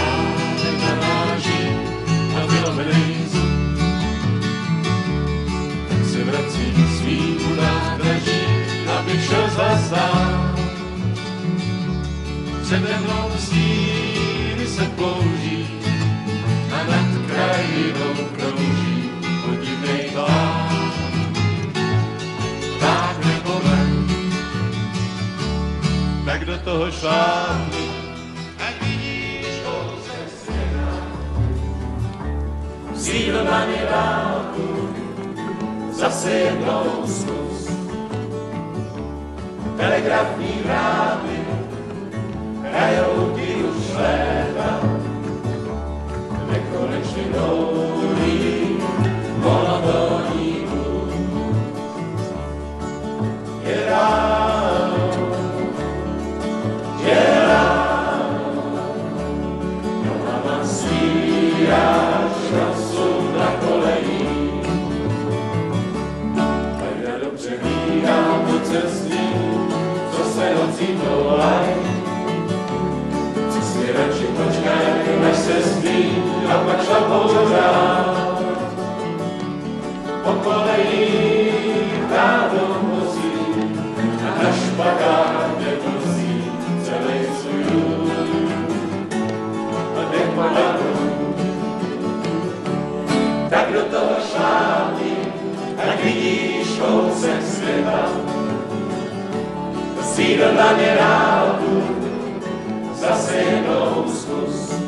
stále naráží na vylomený zub. Tak se vrací k svýmu nádraží, abych šel zastát. Přede mnou stíny se plouží a nad krajinou krouží podivnej plán. Tak nepomen, tak do toho šlápni, ať vidíš pouze světa. Sídl na ně dálku, zase jednou zkus. Telegrafní vrátky hrajou ti už léta, nekonečně dlouhý, monotónní blues. Je ráno, nohama svíráš rosou na kolejích. Tak já dobře víhám do cestí, co se nocí dolají. Radši počkaj, než se spí, a pak šlapou rád. Po kolejích dávnou vozí, a na špagátě vozí celej svůj. A nepadanou, tak do toho šlápni, ať vidíš kousek světa. Sídl na ně rádu, zase jednou zkus.